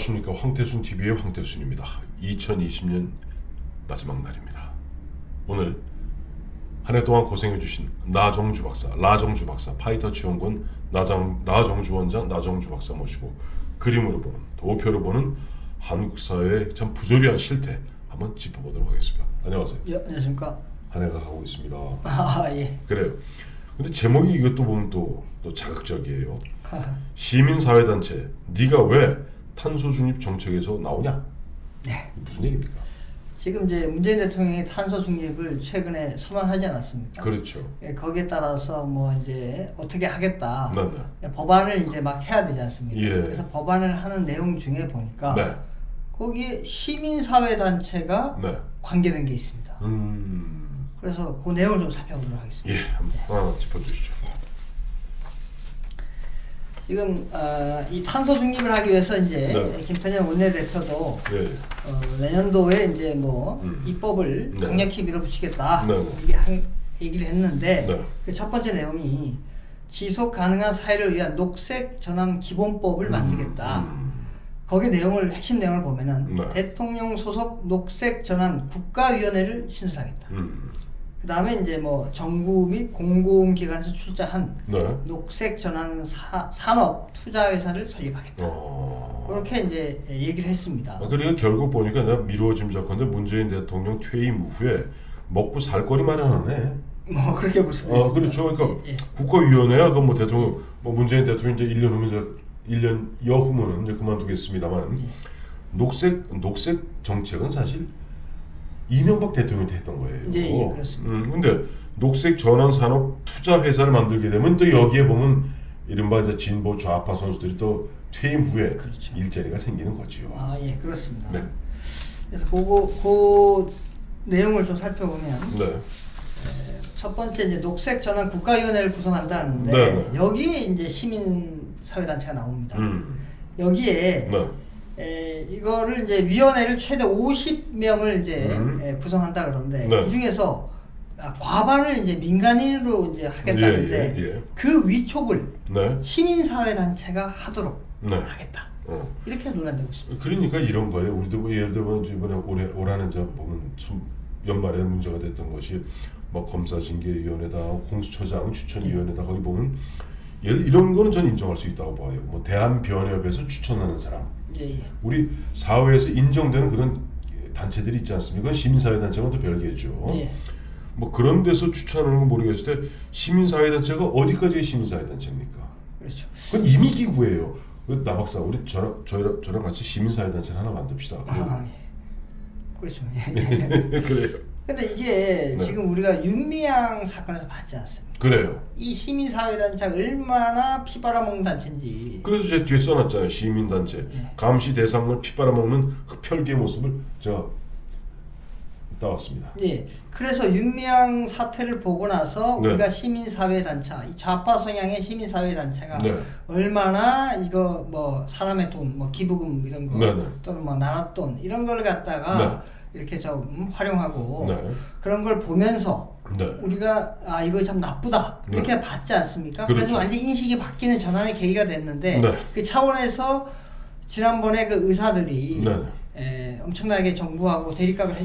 안녕하십니까. 황태순 TV의 황태순입니다. 2020년 마지막 날입니다. 오늘 한 해 동안 고생해주신 나정주 박사, 파이터 지원군 나정주 원장, 나정주 박사 모시고 그림으로 보는, 도표로 보는 한국 사회의 참 부조리한 실태 한번 짚어보도록 하겠습니다. 안녕하세요. 예, 안녕하십니까. 한 해가 가고 있습니다. 예. 그래요. 근데 제목이 이것도 보면 또 자극적이에요. 시민사회단체, 네가 왜 탄소 중립 정책에서 나오냐? 네. 무슨 얘기입니까? 지금 이제 문재인 대통령이 탄소 중립을 최근에 선언하지 않았습니까? 그렇죠. 예, 거기에 따라서 뭐 이제 어떻게 하겠다. 네. 예, 법안을 이제 막 해야 되지 않습니까? 예. 그래서 법안을 하는 내용 중에 보니까 네. 거기에 시민사회단체가 네. 관계된 게 있습니다. 그래서 그 내용을 좀 살펴보도록 하겠습니다. 예, 한번 짚어주시죠. 지금 이 탄소 중립을 하기 위해서 이제 네. 김태년 원내대표도 예. 내년도에 이제 뭐 입법을 네. 강력히 밀어붙이겠다 네. 이게 얘기를 했는데 네. 그 첫 번째 내용이 지속 가능한 사회를 위한 녹색 전환 기본법을 만들겠다. 거기 내용을 핵심 내용을 보면은 네. 대통령 소속 녹색 전환 국가위원회를 신설하겠다. 그 다음에 이제 뭐 정부 및 공공기관에서 출자한 네. 녹색 전환 산업 투자회사를 설립하겠다. 그렇게 이제 얘기를 했습니다. 그러니까 결국 보니까 내가 미루어짐작한데 문재인 대통령 퇴임 후에 먹고 살 거리 마련하네. 뭐 그렇게 볼 수도 있습니다. 그렇죠. 그러니까 예. 국가위원회야 그 뭐 대통령 뭐 문재인 대통령 이제 1년 후면 이제 1년 여후면은 이제 그만두겠습니다만 녹색 정책은 사실 이명박 대통령이 때 했던 거예요. 예, 그렇습니다. 근데 녹색 전환 산업 투자 회사를 만들게 되면 또 여기에 보면 이른바 이제 진보 좌파 선수들이 또 퇴임 후에 그렇죠. 일자리가 생기는 거지요. 예, 그렇습니다. 네. 그래서 그 내용을 좀 살펴보면 네. 첫 번째 이제 녹색 전환 국가위원회를 구성한다는데 네. 여기에 이제 시민 사회단체가 나옵니다. 여기에 네. 이거를 이제 위원회를 최대 50명을 이제 구성한다 그러는데 네. 이 중에서 과반을 이제 민간인으로 이제 하겠다는데 예. 그 위촉을 네. 시민사회단체가 하도록 네. 하겠다. 이렇게 논란되고 있습니다. 그러니까 이런 거예요. 우리도 뭐 예를 들면 이번에 올해는 이제 보면 참 연말에 문제가 됐던 것이 뭐 검사징계위원회다, 공수처장 추천위원회다 거기 보면 이런 거는 전 인정할 수 있다고 봐요. 뭐 대한변협에서 추천하는 사람, 예. 우리 사회에서 인정되는 그런 단체들이 있지 않습니까? 그건 시민사회단체는 또 별개죠. 예. 뭐 그런 데서 추천하는 건 모르겠을 때 시민사회단체가 어디까지가 시민사회단체입니까? 그렇죠. 그건 임의기구예요. 나 박사, 우리 저랑 같이 시민사회단체를 하나 만듭시다. 예. 그렇죠. 그래요. 근데 이게 네. 지금 우리가 윤미향 사건에서 봤지 않습니까? 그래요. 이 시민사회단체가 얼마나 피 빨아먹는 단체인지. 그래서 제 뒤에 써놨잖아요. 시민단체. 예. 감시 대상을 피 빨아먹는 흡혈귀의 모습을 제가 따왔습니다. 예. 그래서 윤미향 사태를 보고 나서 네. 우리가 시민사회단체, 이 좌파 성향의 시민사회단체가 네. 얼마나 이거 뭐 사람의 돈, 뭐 기부금 이런 거 네. 또는 뭐 나라 돈 이런 걸 갖다가 이렇게 좀 활용하고 네. 그런 걸 보면서 네. 우리가 이거 참 나쁘다 이렇게 봤지 않습니까? 그렇죠. 그래서 완전 인식이 바뀌는 전환의 계기가 됐는데 네. 그 차원에서 지난번에 그 의사들이 네. 엄청나게 정부하고 대립각을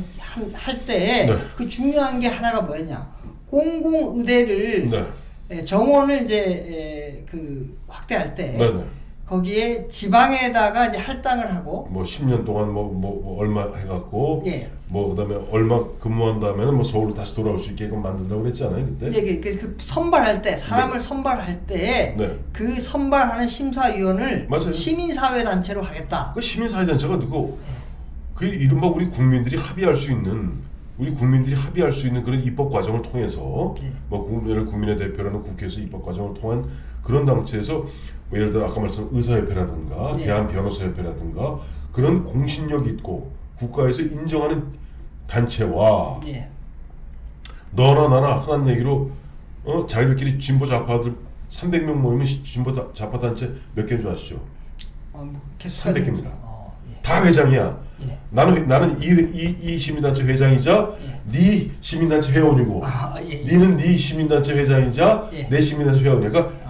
할 때 네. 그 중요한 게 하나가 뭐였냐? 공공의대를 네. 정원을 이제 그 확대할 때 네. 거기에 지방에다가 이제 할당을 하고 뭐 10년 동안 뭐 얼마 해갖고 예. 뭐 그다음에 얼마 근무한 다음에는 뭐 서울로 다시 돌아올 수 있게끔 만든다고 그랬잖아요 그때. 예, 그 선발할 때 사람을 선발할 때 네. 그 선발하는 심사위원을 맞아요. 시민사회단체로 하겠다. 그 시민사회단체가 누구? 그 이른바 우리 국민들이 합의할 수 있는 그런 입법 과정을 통해서 뭐 국민의 대표라는 국회에서 입법 과정을 통한 그런 단체에서 뭐 예를 들어 아까 말씀한 의사협회라든가 대한변호사협회라든가 그런 공신력 있고 국가에서 인정하는 단체와 너나 나나 하는 얘기로 자기들끼리 진보 좌파들 300명 모이면 진보 좌파 단체 몇 개인 줄 아시죠? 300개입니다. 다 회장이야. 나는 이 시민단체 회장이자 네 시민단체 회원이고 니는 네 시민단체 회장이자 내 시민단체 회원이니까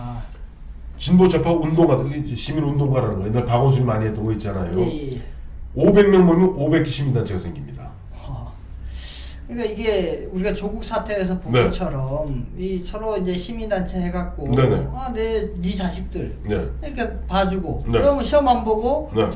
진보 좌파 운동가, 시민 운동가라는 거 옛날 박원순이 많이 했던 거 있잖아요. 예. 500명 모이면 500개 시민단체가 생깁니다. 그러니까 이게 우리가 조국 사태에서 본 네. 것처럼 이 서로 이제 시민단체 해갖고 네네. 네 자식들 네. 이렇게 봐주고 네. 그러면 시험 안 보고 네.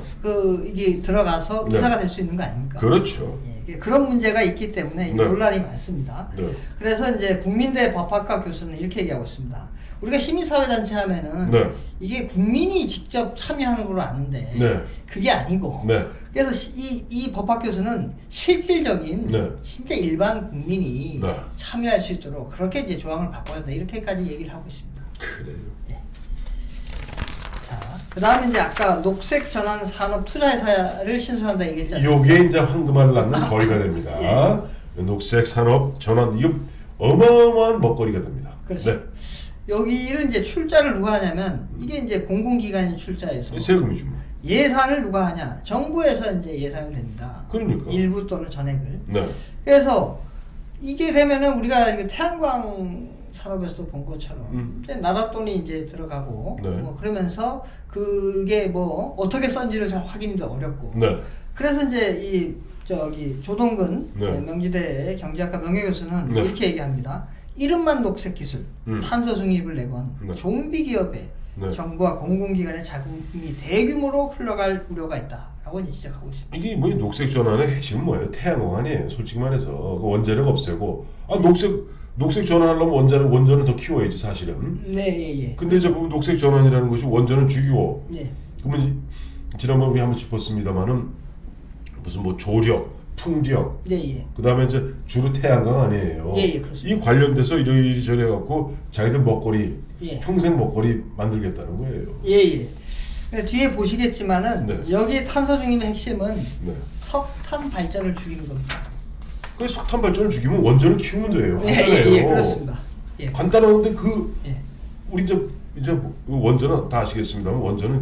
이게 들어가서 네. 의사가 될 수 있는 거 아닙니까? 그렇죠. 예, 그런 문제가 있기 때문에 네. 논란이 많습니다. 네. 그래서 이제 국민대 법학과 교수는 이렇게 얘기하고 있습니다. 우리가 시민사회단체 하면은 네. 이게 국민이 직접 참여하는 걸로 아는데 네. 그게 아니고 네. 그래서 이 법학 교수는 실질적인 네. 진짜 일반 국민이 네. 참여할 수 있도록 그렇게 이제 조항을 바꿔야 된다 이렇게까지 얘기를 하고 있습니다. 그래요. 자, 그 다음에 이제 아까 녹색 전환 산업 투자 회사를 신설한다 얘기했지 않습니까? 요게 이제 황금알을 낳는 거리가 됩니다. 녹색 산업 전환 이거 어마어마한 먹거리가 됩니다. 그렇죠. 네. 여기를 이제 출자를 누가 하냐면 이게 이제 공공기관이 출자해서 세금이죠. 뭐. 예산을 누가 하냐? 정부에서 이제 예산을 냅니다. 그러니까. 일부 또는 전액을. 네. 그래서 이게 되면은 우리가 이게 태양광 산업에서도 본 것처럼 이제 나라 돈이 이제 들어가고 네. 뭐 그러면서 그게 뭐 어떻게 썼는지를 잘 확인도 어렵고. 네. 그래서 이제 이 조동근 네. 명지대 경제학과 명예교수는 네. 이렇게 얘기합니다. 이름만 녹색 기술, 탄소 중립을 내건 네. 좀비 기업에 네. 정부와 공공기관의 자금이 대규모로 흘러갈 우려가 있다라고 지적하고 있습니다. 이게 뭐 녹색 전환의 핵심은 뭐예요? 태양광 아니에요. 솔직히 말해서 그 원자력 없애고 녹색 전환하려면 원전을 더 키워야지 사실은. 네, 예. 근데 이제 보면 녹색 전환이라는 것이 원전은 죽이고. 예. 그러면 지난번 우리 한번 짚었습니다만은 무슨 뭐 조력, 풍력. 예, 예. 그다음에 이제 주로 태양광 아니에요. 예, 예, 그렇습니다. 이 관련돼서 이리저리 해갖고 자기들 먹거리, 예. 평생 먹거리 만들겠다는 거예요. 예, 예. 근데 뒤에 보시겠지만은 네. 여기 탄소 중립의 핵심은 네. 석탄 발전을 죽이는 겁니다. 그 석탄 발전을 죽이면 원전을 키우면 돼요. 예, 간단해요. 예, 그렇습니다. 예. 간단한데 예. 우리 이제 원전은 다 아시겠습니다만 원전은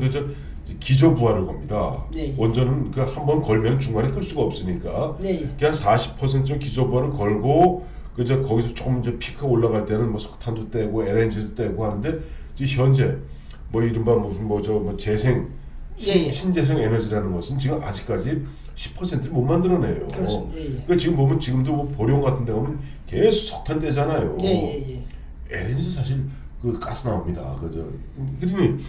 기저 부하를 겁니다. 네. 원전은 그 한번 걸면 중간에 끌 수가 없으니까 네. 그냥 40% 기저 부하를 걸고 거기서 조금 이제 피크가 올라갈 때는 뭐 석탄도 떼고 LNG도 떼고 하는데 지금 현재 뭐 이른바 무슨 재생 예. 신재생 에너지라는 것은 지금 아직까지 10%를 못 만들어내요. 그렇습니다. 예, 예. 그러니까 지금 보면 지금도 뭐 보령 같은 데 가면 계속 석탄 떼잖아요. 예. LNG도 사실 그 가스 나옵니다. 그러니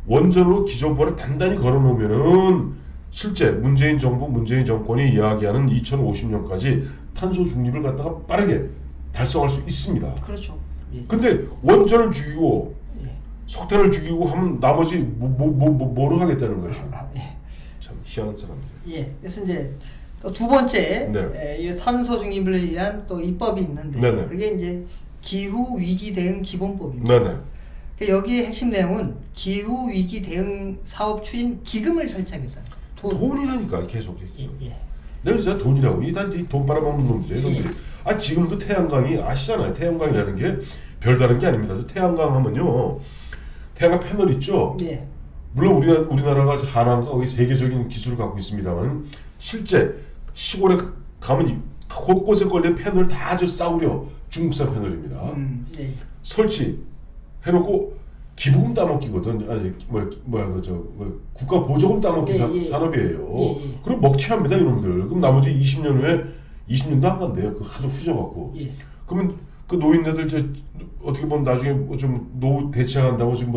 원전으로 기존부를 단단히 걸어놓으면은 실제 문재인 정부, 문재인 정권이 이야기하는 2050년까지 탄소 중립을 갖다가 빠르게 달성할 수 있습니다. 그렇죠. 예. 근데 원전을 죽이고 예. 석탄을 죽이고 하면 나머지 뭐로 하겠다는 거죠. 예. 참 희한한 사람들. 예. 그래서 이제 또 두 번째 네. 이 탄소 중립을 위한 또 입법이 있는데 네네. 그게 이제 기후 위기 대응 기본법입니다. 네네. 여기의 핵심 내용은 기후 위기 대응 사업 추진 기금을 설치하겠다. 돈이라니까 계속. 예. 내가 진짜 돈이라고 돈 빨아먹는 놈들이에요. 놈들이. 지금도 태양광이 아시잖아요. 태양광이라는 게 별다른 게 아닙니다. 태양광 하면요, 태양광 패널 있죠. 예. 물론 우리나라가 하나가 거기 세계적인 기술을 갖고 있습니다만 실제 시골에 가면 곳곳에 걸린 패널 다 아주 싸구려 중국산 패널입니다. 예. 설치 해놓고 기부금 따먹기거든. 국가 보조금 따먹기 산업이에요. 예. 그럼 먹튀합니다 이놈들. 그럼 나머지 20년 후에 20년도 안 간대요. 그 하도 후져갖고. 예. 그러면 그 노인네들 어떻게 보면 나중에 좀 노후 대체한다고 지금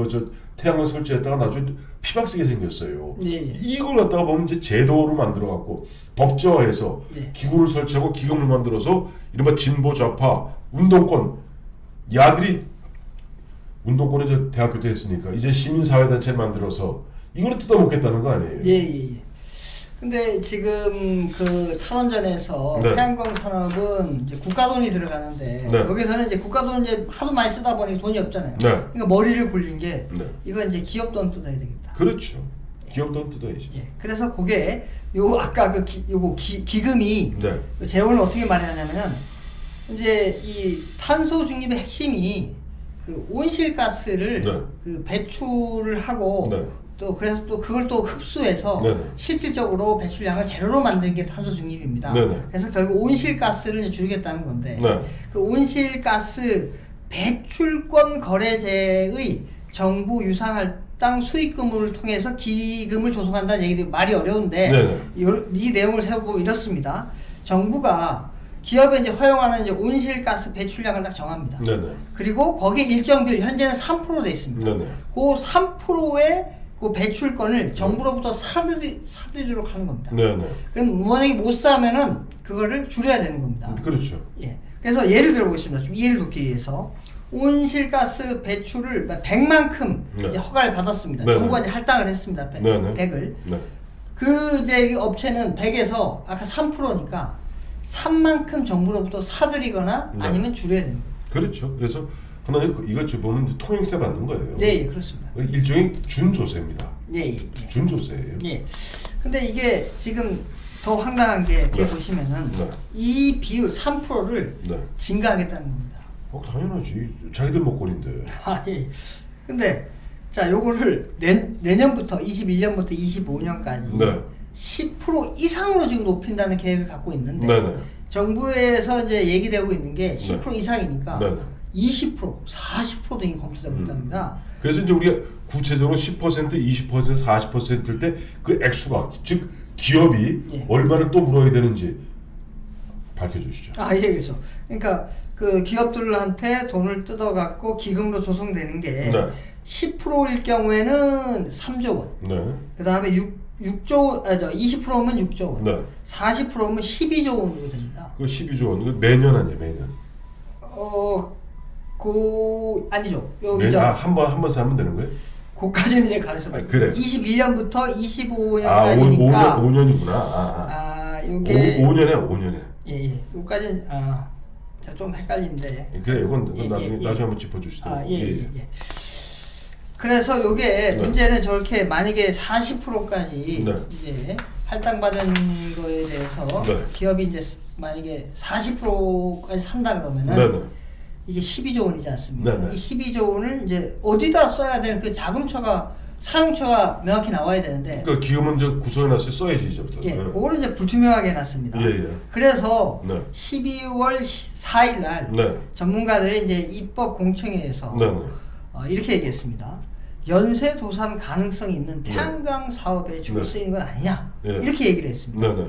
태양광 설치했다가 나중에 피박 쓰게 생겼어요. 예. 이걸 갖다가 보면 이제 제도로 만들어갖고 법제화해서 예. 기구를 설치하고 기금을 만들어서 이른바 진보 좌파 운동권 야들이 운동권에 이제 대학교 때 했으니까 이제 시민사회단체를 만들어서 이거를 뜯어먹겠다는 거 아니에요? 예. 근데 지금 그 탈원전에서 네. 태양광 산업은 이제 국가 돈이 들어가는데 네. 여기서는 이제 국가 돈 이제 하도 많이 쓰다 보니 돈이 없잖아요. 네. 그러니까 머리를 굴린 게 네. 이거 이제 기업 돈 뜯어야 되겠다. 그렇죠. 기업 돈 뜯어야지. 예. 그래서 그게 요 아까 그 기금이 네. 재원을 어떻게 마련하냐면은 이제 이 탄소 중립의 핵심이 그 온실가스를 네. 그 배출을 하고 네. 또 그래서 또 그걸 또 흡수해서 네네. 실질적으로 배출량을 제로로 만드는 게 탄소 중립입니다. 네네. 그래서 결국 온실가스를 이제 줄이겠다는 건데 네. 그 온실가스 배출권 거래제의 정부 유상할당 수익금을 통해서 기금을 조성한다는 얘기도 말이 어려운데 네네. 이 내용을 세워보면 이렇습니다. 정부가 기업에 이제 허용하는 이제 온실가스 배출량을 딱 정합니다. 네네. 그리고 거기에 일정 비율 현재는 3% 돼 있습니다. 네네. 그 3%의 그 배출권을 정부로부터 사들이도록 하는 겁니다. 네네. 그럼 만약에 못 사면은 그거를 줄여야 되는 겁니다. 그렇죠. 예. 그래서 예를 들어보겠습니다. 좀 이해를 돕기 위해서 온실가스 배출을 100만큼 네. 이제 허가를 받았습니다. 네. 정부가 이제 할당을 했습니다. 네. 네. 100을. 네. 그 이제 이 업체는 100에서 아까 3%니까 3만큼 정부로부터 사들이거나 네. 아니면 줄여야 됩니다. 그렇죠. 그래서 하나의 이거 보면 통행세 받는 거예요. 네, 예, 그렇습니다. 일종의 준조세입니다. 예, 예, 예. 준조세예요. 예. 근데 이게 지금 더 황당한 게 뒤에 네. 보시면은 네. 이 비율 3%를 네. 증가하겠다는 겁니다. 당연하지. 자기들 먹거리인데. 아, 예. 근데 자, 요거를 내년부터 21년부터 25년까지 네. 10% 이상으로 지금 높인다는 계획을 갖고 있는데 네네. 정부에서 이제 얘기되고 있는 게 10% 네. 이상이니까 네네. 20%, 40% 등이 검토되고 있답니다. 그래서 이제 우리가 구체적으로 10%, 20%, 40%일 때 그 액수가 즉 기업이 예. 얼마를 또 물어야 되는지 밝혀주시죠. 아, 예, 그렇죠. 그러니까 그 기업들한테 돈을 뜯어갖고 기금으로 조성되는 게 네. 10%일 경우에는 3조 원. 네. 그 다음에 20%면 6조 원. 네. 40%면 12조 원으로 됩니다. 그 12조 원. 그 매년 아니에요, 매년. 아니죠. 여기죠. 한번 사면 되는 거예요? 그까지는 이제 가능성 아, 그래. 21년부터 25년까지니까. 5년이구나. 요게 5년에. 예. 요까지는 좀 헷갈리는데. 그래, 이건 예, 나중에 예. 한번 짚어주시더라고요. 예. 그래서 요게 네. 문제는 저렇게 만약에 40%까지 네. 이제 할당받은 거에 대해서 네. 기업이 이제 만약에 40%까지 산다 그러면은 네네. 이게 12조 원이지 않습니까? 네네. 이 12조 원을 이제 어디다 써야 되는 그 자금처가 사용처가 명확히 나와야 되는데 그러니까 기업은 이제 구성해놨어요. 써야지 이제부터. 예, 네. 그거를 이제 불투명하게 해놨습니다. 예. 그래서 네. 12월 4일 날 네. 전문가들이 이제 입법 공청회에서 네네. 이렇게 얘기했습니다. 연쇄 도산 가능성이 있는 네. 태양광 사업에 주로 네. 쓰이는 건 아니냐 예. 이렇게 얘기를 했습니다. 네네.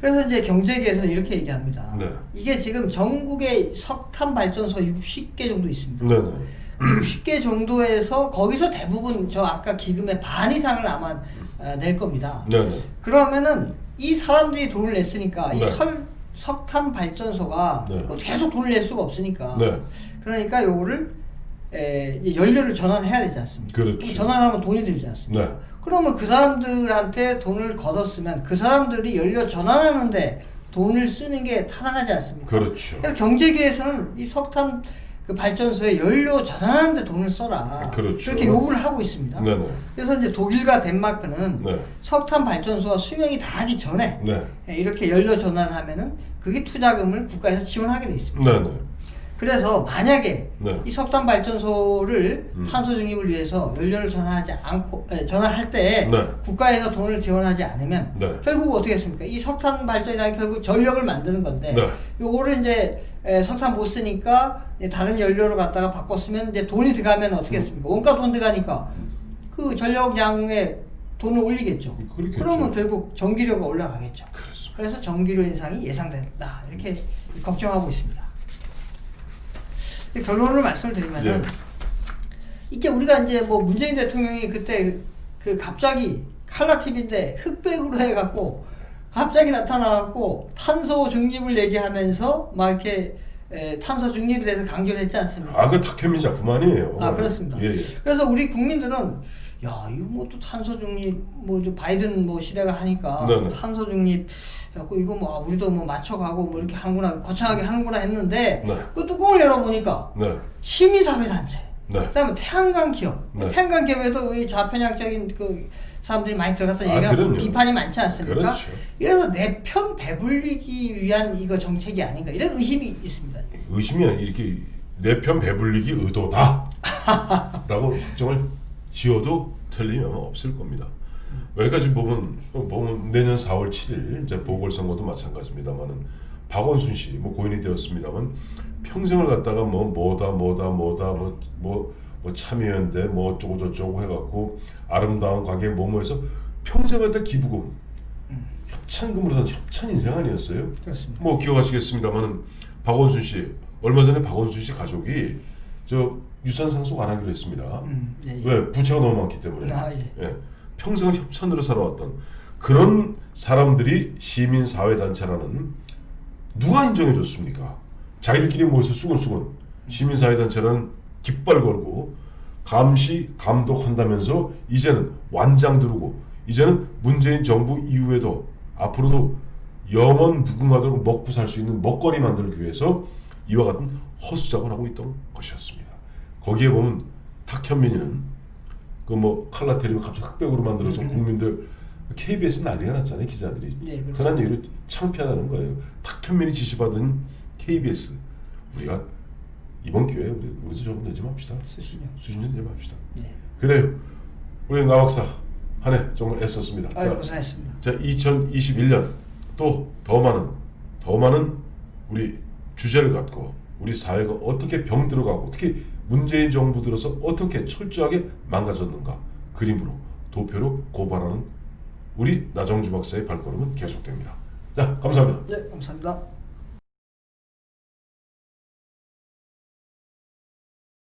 그래서 이제 경제계에서 이렇게 얘기합니다. 네. 이게 지금 전국에 석탄 발전소 60개 정도 있습니다. 네네. 60개 정도에서 거기서 대부분 저 아까 기금의 반 이상을 아마 낼 겁니다. 네네. 그러면은 이 사람들이 돈을 냈으니까 네. 이 석탄 발전소가 네. 계속 돈을 낼 수가 없으니까 네. 그러니까 요거를 이제 연료를 전환해야 되지 않습니까? 그렇죠. 그럼 전환하면 돈이 들지 않습니까? 네. 그러면 그 사람들한테 돈을 걷었으면 그 사람들이 연료 전환하는데 돈을 쓰는 게 타당하지 않습니까? 그렇죠. 그래서 경제계에서는 이 석탄 그 발전소에 연료 전환하는데 돈을 써라. 그렇죠. 그렇게 요구를 하고 있습니다. 네네. 그래서 이제 독일과 덴마크는 네. 석탄 발전소가 수명이 다하기 전에 네. 이렇게 연료 전환하면은 그게 투자금을 국가에서 지원하게 돼 있습니다. 네네. 그래서 만약에 네. 이 석탄 발전소를 탄소 중립을 위해서 연료를 전환하지 않고 전환할 때 네. 국가에서 돈을 지원하지 않으면 네. 결국 어떻게 했습니까? 이 석탄 발전이라는 게 결국 전력을 만드는 건데 네. 요거를 이제 석탄 못 쓰니까 다른 연료로 갖다가 바꿨으면 이제 돈이 들어가면 어떻게 했습니까? 원가 돈 들어가니까 그 전력량에 돈을 올리겠죠. 그렇겠죠. 그러면 결국 전기료가 올라가겠죠. 그렇습니다. 그래서 전기료 인상이 예상된다 이렇게 걱정하고 있습니다. 결론을 말씀을 드리면은 예. 이게 우리가 이제 뭐 문재인 대통령이 그때 그 갑자기 칼라 TV인데 흑백으로 해갖고 갑자기 나타나갖고 탄소 중립을 얘기하면서 막 이렇게 탄소 중립에 대해서 강조를 했지 않습니까? 그 탁현민 작품 아니에요. 그렇습니다. 예. 그래서 우리 국민들은 야 이거 뭐 또 탄소 중립 뭐 바이든 뭐 시대가 하니까 네네. 탄소 중립 그래갖고 이거 뭐 우리도 뭐 맞춰가고 뭐 이렇게 하는구나 거창하게 하는구나 했는데 네. 그 뚜껑을 열어보니까 네. 시민사회단체 네. 그다음에 태양광 기업 네. 태양광 기업에도 이 좌편향적인 그 사람들이 많이 들어갔다 얘기가 그럼요. 비판이 많지 않습니까? 그렇죠. 이래서 내 편 배불리기 위한 이거 정책이 아닌가 이런 의심이 있습니다. 의심이 아니라 이렇게 내 편 배불리기 의도다 라고 확정을 지어도 틀림이 아마 없을 겁니다. 여기까지 보면 내년 4월 7일 이제 보궐선거도 마찬가지입니다만은 박원순 씨 뭐 고인이 되었습니다만 평생을 갖다가 뭐다 뭐 참여연대 뭐 어쩌고 저쩌고 해갖고 아름다운 가게 뭐뭐 해서 평생을 다 기부금 협찬금으로 산 협찬 인생 아니었어요? 그렇습니다. 뭐 기억하시겠습니다만은 박원순 씨 얼마 전에 박원순 씨 가족이 저 유산 상속 안 하기로 했습니다. 예, 예. 왜? 부채가 너무 많기 때문에. 아, 예. 예. 평생을 협찬으로 살아왔던 그런 사람들이 시민사회단체라는 누가 인정해줬습니까? 자기들끼리 모여서 수근수근 시민사회단체라는 깃발 걸고 감시 감독한다면서 이제는 완장 두르고 이제는 문재인 정부 이후에도 앞으로도 영원 무궁하도록 먹고 살 수 있는 먹거리 만들기 위해서 이와 같은 허수작을 하고 있던 것이었습니다. 거기에 보면 탁현민이는 그 뭐 칼라테리를 갑자기 흑백으로 만들어서 국민들 KBS 난리가 났잖아요. 기자들이 네, 그렇습니다. 흔한 얘기로 창피하다는 거예요. 탁현민이 지시받은 KBS 우리가 이번 기회에 우리도 조금 내지 맙시다. 수신요. 수준 좀 내지 맙시다. 네. 그래요. 우리 나 박사 한 해 정말 애썼습니다. 아유, 고생했습니다. 자 2021년 또 더 많은 우리 주제를 갖고 우리 사회가 어떻게 병들어가고 특히 문재인 정부 들어서 어떻게 철저하게 망가졌는가 그림으로 도표로 고발하는 우리 나정주 박사의 발걸음은 계속됩니다. 자 감사합니다. 네, 감사합니다.